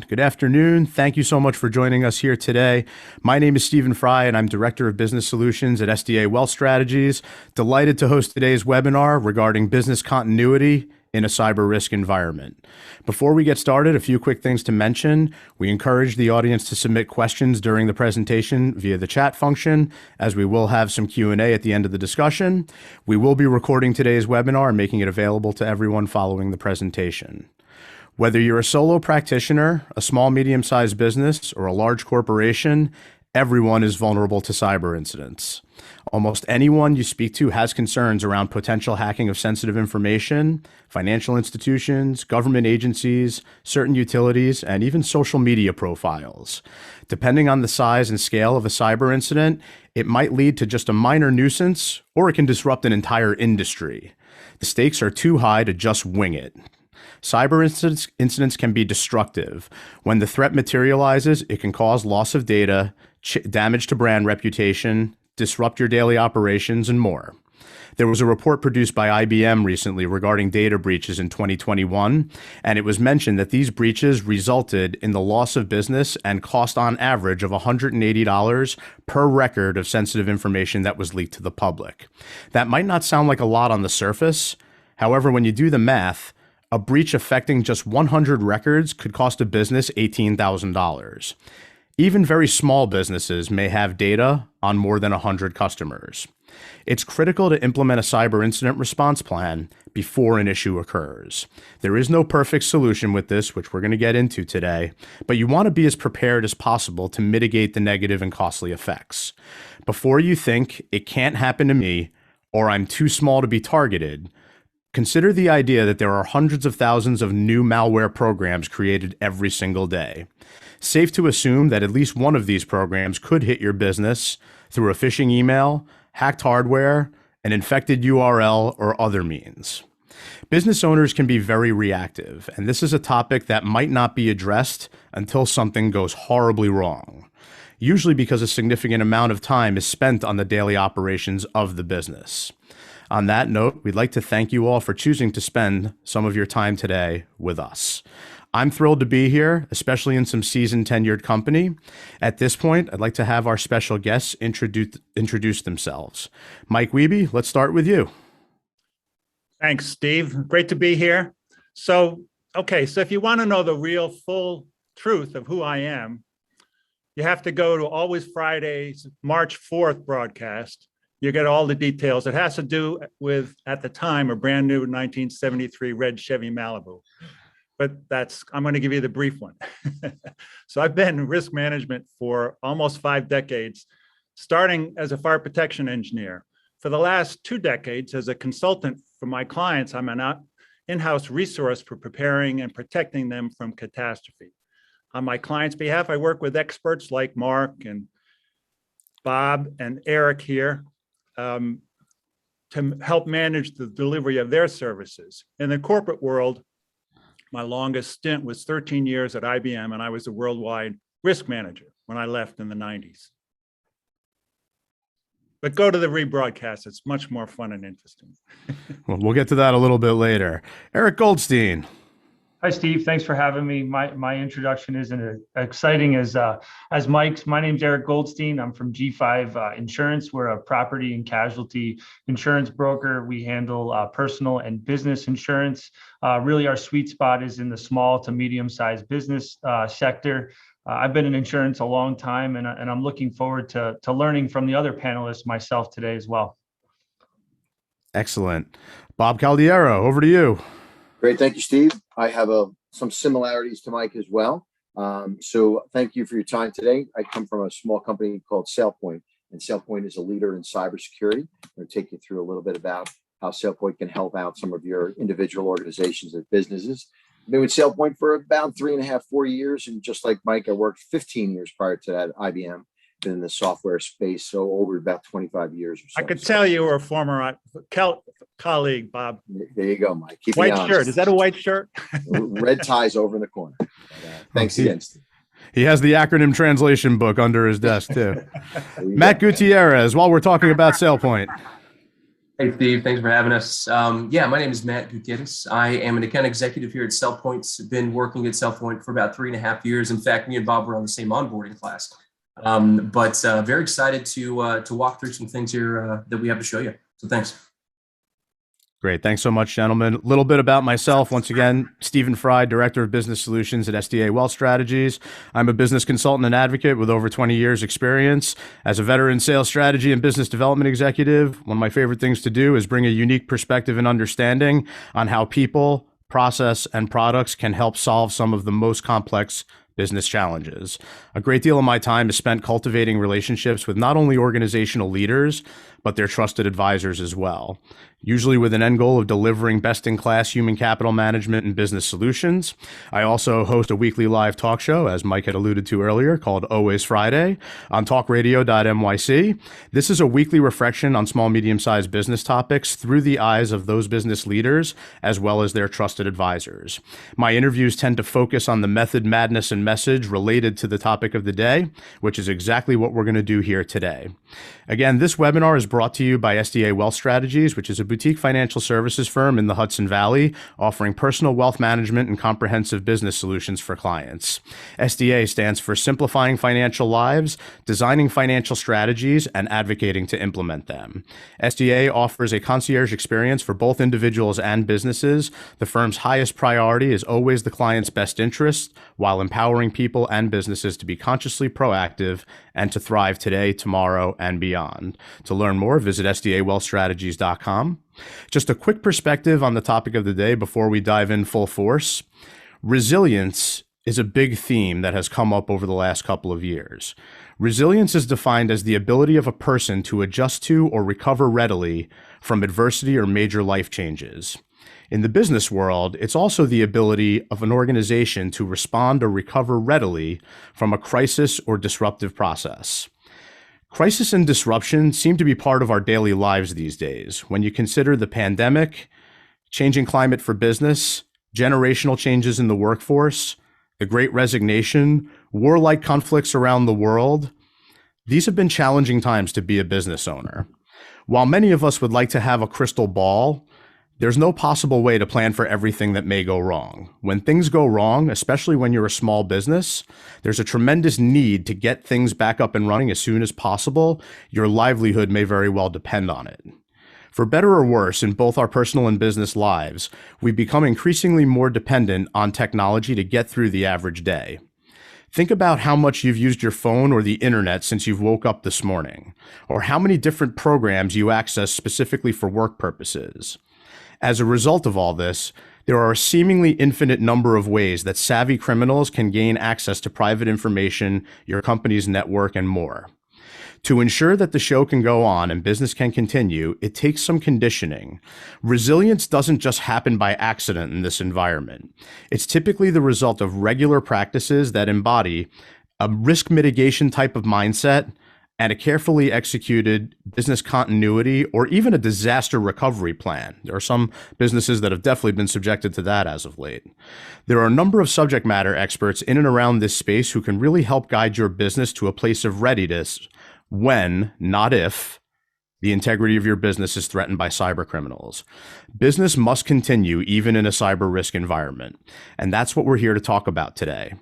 Good afternoon. Thank you so much for joining us here today. My name is Steven Frey, and I'm Director of Business Solutions at SDA Wealth Strategies. Delighted to host today's webinar regarding business continuity in a cyber risk environment. Before we get started, a few quick things to mention. We encourage the audience to submit questions during the presentation via the chat function, as we will have some Q&A at the end of the discussion. We will be recording today's webinar and making it available to everyone following the presentation. Whether you're a solo practitioner, a small, medium-sized business, or a large corporation, everyone is vulnerable to cyber incidents. Almost anyone you speak to has concerns around potential hacking of sensitive information, financial institutions, government agencies, certain utilities, and even social media profiles. Depending on the size and scale of a cyber incident, it might lead to just a minor nuisance, or it can disrupt an entire industry. The stakes are too high to just wing it. Cyber incidents can be destructive. When the threat materializes, it can cause loss of data, damage to brand reputation, disrupt your daily operations, and more. There was a report produced by IBM recently regarding data breaches in 2021, and it was mentioned that these breaches resulted in the loss of business and cost on average of $180 per record of sensitive information that was leaked to the public. That might not sound like a lot on the surface. However, when you do the math, a breach affecting just 100 records could cost a business $18,000. Even very small businesses may have data on more than 100 customers. It's critical to implement a cyber incident response plan before an issue occurs. There is no perfect solution with this, which we're going to get into today, but you want to be as prepared as possible to mitigate the negative and costly effects. Before you think, it can't happen to me, or I'm too small to be targeted, consider the idea that there are hundreds of thousands of new malware programs created every single day. Safe to assume that at least one of these programs could hit your business through a phishing email, hacked hardware, an infected URL, or other means. Business owners can be very reactive, and this is a topic that might not be addressed until something goes horribly wrong, usually because a significant amount of time is spent on the daily operations of the business. On that note, we'd like to thank you all for choosing to spend some of your time today with us. I'm thrilled to be here, especially in some seasoned, tenured company. At this point, I'd like to have our special guests introduce themselves. Mike Wiebe, let's start with you. Thanks, Steve. Great to be here. So if you want to know the real full truth of who I am, you have to go to Always Friday's March 4th broadcast. You get all the details. It has to do with, at the time, a brand new 1973 red Chevy Malibu. But I'm going to give you the brief one. So I've been in risk management for almost 5 decades, starting as a fire protection engineer. For the last 2 decades, as a consultant for my clients, I'm an in-house resource for preparing and protecting them from catastrophe. On my clients' behalf, I work with experts like Mark and Bob and Eric here, to help manage the delivery of their services. In the corporate world, my longest stint was 13 years at IBM, and I was a worldwide risk manager when I left in the 90s. But go to the rebroadcast. It's much more fun and interesting. Well, we'll get to that a little bit later. Eric Goldstein. Hi, Steve. Thanks for having me. My introduction isn't as exciting as Mike's. My name's Eric Goldstein. I'm from G5 Insurance. We're a property and casualty insurance broker. We handle personal and business insurance. Really, our sweet spot is in the small to medium-sized business sector. I've been in insurance a long time, and I'm looking forward to learning from the other panelists myself today as well. Excellent. Bob Caldiero, over to you. Great. Thank you, Steve. I have some similarities to Mike as well. So thank you for your time today. I come from a small company called SailPoint, and SailPoint is a leader in cybersecurity. I'm going to take you through a little bit about how SailPoint can help out some of your individual organizations and businesses. I've been with SailPoint for about 3.5, 4 years. And just like Mike, I worked 15 years prior to that at IBM. Been in the software space, so over about 25 years or so. I could tell you were a former colleague, Bob. There you go, Mike. Keep white shirt. Is that a white shirt? Red ties over in the corner. But, thanks again, Steve. He has the acronym translation book under his desk, too. Matt Gutierrez, while we're talking about SailPoint. Hey, Steve, thanks for having us. Yeah, my name is Matt Gutierrez. I am an account executive here at SailPoint. Been working at SailPoint for about 3.5 years. In fact, me and Bob were on the same onboarding class. But very excited to walk through some things here that we have to show you. So thanks. Great. Thanks so much, gentlemen. A little bit about myself. Once again, Steven Frey, Director of Business Solutions at SDA Wealth Strategies. I'm a business consultant and advocate with over 20 years experience. As a veteran sales strategy and business development executive, one of my favorite things to do is bring a unique perspective and understanding on how people, process, and products can help solve some of the most complex business challenges. A great deal of my time is spent cultivating relationships with not only organizational leaders, but their trusted advisors as well, usually with an end goal of delivering best-in-class human capital management and business solutions. I also host a weekly live talk show, as Mike had alluded to earlier, called Always Freyday on talkradio.nyc. This is a weekly reflection on small, medium-sized business topics through the eyes of those business leaders, as well as their trusted advisors. My interviews tend to focus on the method, madness, and message related to the topic of the day, which is exactly what we're going to do here today. Again, this webinar is brought to you by SDA Wealth Strategies, which is a boutique financial services firm in the Hudson Valley, offering personal wealth management and comprehensive business solutions for clients. SDA stands for Simplifying Financial Lives, Designing Financial Strategies, and Advocating to Implement them. SDA offers a concierge experience for both individuals and businesses. The firm's highest priority is always the client's best interest, while empowering people and businesses to be consciously proactive and to thrive today, tomorrow, and beyond. To learn more, visit sdawealthstrategies.com. Just a quick perspective on the topic of the day before we dive in full force. Resilience is a big theme that has come up over the last couple of years. Resilience is defined as the ability of a person to adjust to or recover readily from adversity or major life changes. In the business world, it's also the ability of an organization to respond or recover readily from a crisis or disruptive process. Crisis and disruption seem to be part of our daily lives these days. When you consider the pandemic, changing climate for business, generational changes in the workforce, the Great Resignation, warlike conflicts around the world, these have been challenging times to be a business owner. While many of us would like to have a crystal ball, there's no possible way to plan for everything that may go wrong. When things go wrong, especially when you're a small business, there's a tremendous need to get things back up and running as soon as possible. Your livelihood may very well depend on it. For better or worse, in both our personal and business lives, we've become increasingly more dependent on technology to get through the average day. Think about how much you've used your phone or the internet since you've woke up this morning, or how many different programs you access specifically for work purposes. As a result of all this, there are a seemingly infinite number of ways that savvy criminals can gain access to private information, your company's network, and more. To ensure that the show can go on and business can continue, it takes some conditioning. Resilience doesn't just happen by accident in this environment. It's typically the result of regular practices that embody a risk mitigation type of mindset and a carefully executed business continuity or even a disaster recovery plan. There are some businesses that have definitely been subjected to that as of late. There are a number of subject matter experts in and around this space who can really help guide your business to a place of readiness when, not if, the integrity of your business is threatened by cyber criminals. Business must continue even in a cyber risk environment, and that's what we're here to talk about today.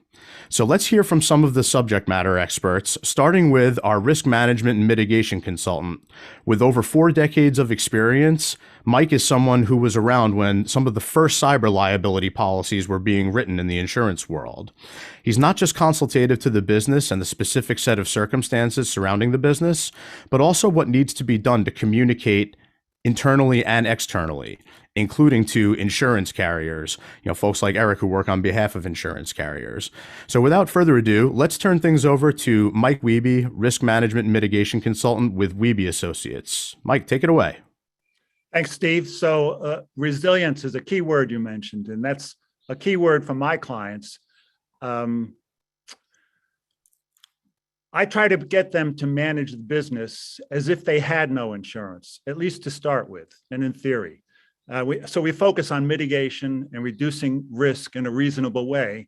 So let's hear from some of the subject matter experts, starting with our risk management and mitigation consultant. With over 4 decades of experience, Mike is someone who was around when some of the first cyber liability policies were being written in the insurance world. He's not just consultative to the business and the specific set of circumstances surrounding the business, but also what needs to be done to communicate internally and externally, including to insurance carriers, folks like Eric who work on behalf of insurance carriers. So without further ado, let's turn things over to Mike Wiebe, Risk Management and Mitigation Consultant with Wiebe Associates. Mike, take it away. Thanks, Steve. So resilience is a key word you mentioned, and that's a key word for my clients. I try to get them to manage the business as if they had no insurance, at least to start with, and in theory. So we focus on mitigation and reducing risk in a reasonable way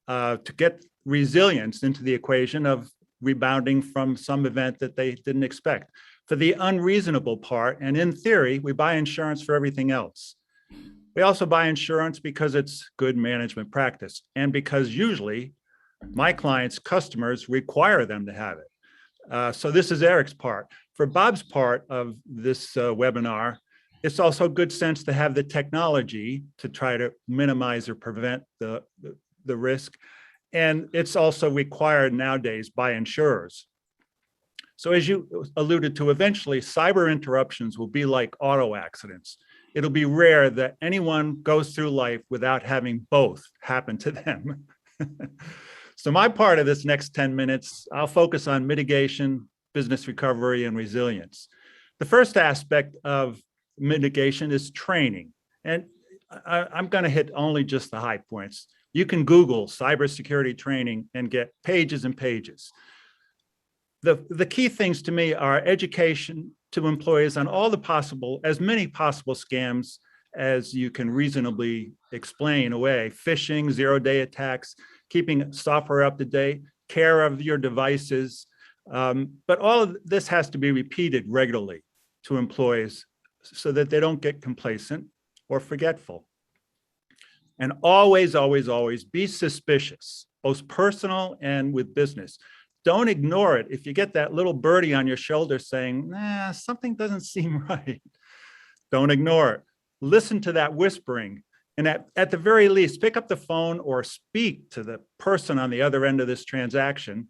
to get resilience into the equation of rebounding from some event that they didn't expect. for the unreasonable part. And in theory, we buy insurance for everything else. We also buy insurance because it's good management practice and because usually my clients' customers require them to have it. So this is Eric's part. For Bob's part of this webinar, it's also good sense to have the technology to try to minimize or prevent the risk. And it's also required nowadays by insurers. So as you alluded to, eventually cyber interruptions will be like auto accidents. It'll be rare that anyone goes through life without having both happen to them. So my part of this next 10 minutes, I'll focus on mitigation, business recovery, and resilience. The first aspect of mitigation is training. And I'm going to hit only just the high points. You can Google cybersecurity training and get pages and pages. The key things to me are education to employees on all the as many possible scams as you can reasonably explain away: phishing, zero-day attacks, keeping software up to date, care of your devices. But all of this has to be repeated regularly to employees so that they don't get complacent or forgetful. And always, always, always be suspicious, both personal and with business. Don't ignore it. If you get that little birdie on your shoulder saying, nah, something doesn't seem right, don't ignore it. Listen to that whispering. And at the very least, pick up the phone or speak to the person on the other end of this transaction.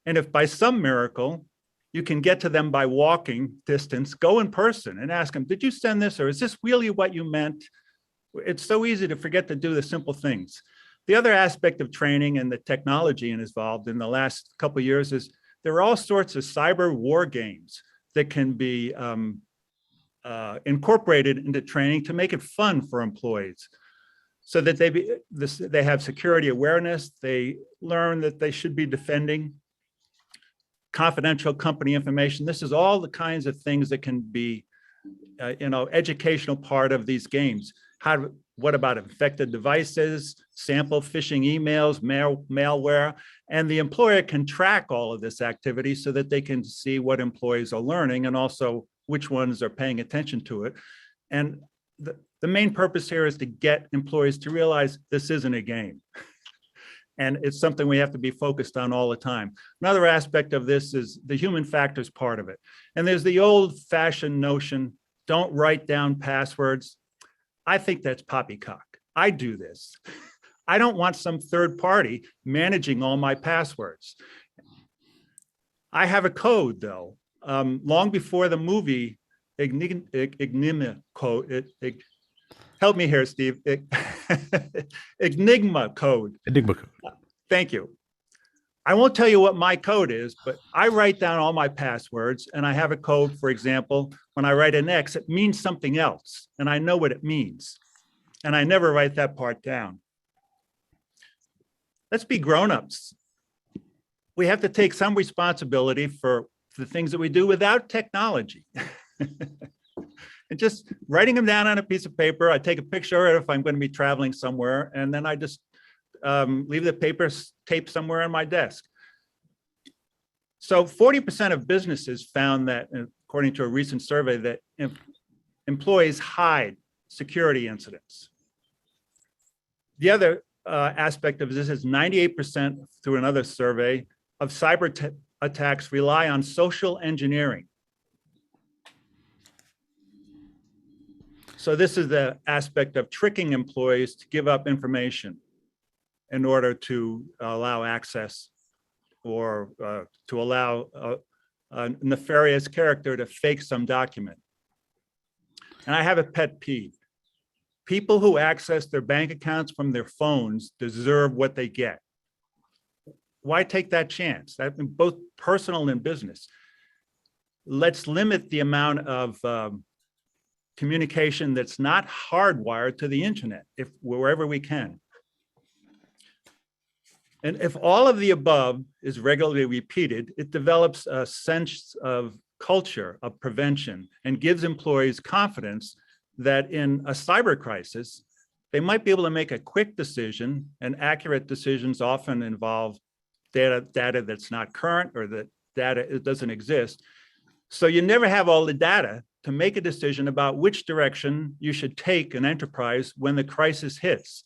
And if by some miracle, you can get to them by walking distance, go in person and ask them, did you send this, or is this really what you meant? It's so easy to forget to do the simple things. The other aspect of training and the technology involved in the last couple of years is there are all sorts of cyber war games that can be incorporated into training to make it fun for employees, so that they have security awareness. They learn that they should be defending confidential company information. This is all the kinds of things that can be, educational part of these games. What about infected devices, sample phishing emails, malware, and the employer can track all of this activity so that they can see what employees are learning and also which ones are paying attention to it. And the main purpose here is to get employees to realize this isn't a game. And it's something we have to be focused on all the time. Another aspect of this is the human factors part of it. And there's the old-fashioned notion, don't write down passwords. I think that's poppycock. I do this. I don't want some third party managing all my passwords. I have a code, though. Long before the movie Enigma code, help me here, Steve. Enigma code. Enigma code. Thank you. I won't tell you what my code is, but I write down all my passwords, and I have a code. For example, when I write an X, it means something else, and I know what it means. And I never write that part down. Let's be grown-ups. We have to take some responsibility for the things that we do without technology. And just writing them down on a piece of paper. I take a picture of it if I'm going to be traveling somewhere, and then I just leave the paper taped somewhere on my desk. So 40% of businesses found that, according to a recent survey, that employees hide security incidents. The other aspect of this is 98%, through another survey, of cyber attacks rely on social engineering. So this is the aspect of tricking employees to give up information in order to allow access or to allow a nefarious character to fake some document. And I have a pet peeve. People who access their bank accounts from their phones deserve what they get. Why take that chance? That in both personal and business. Let's limit the amount of communication that's not hardwired to the internet, wherever we can. And if all of the above is regularly repeated, it develops a sense of culture of prevention and gives employees confidence that in a cyber crisis, they might be able to make a quick decision, and accurate decisions often involve data that's not current or that data it doesn't exist. So you never have all the data to make a decision about which direction you should take an enterprise when the crisis hits.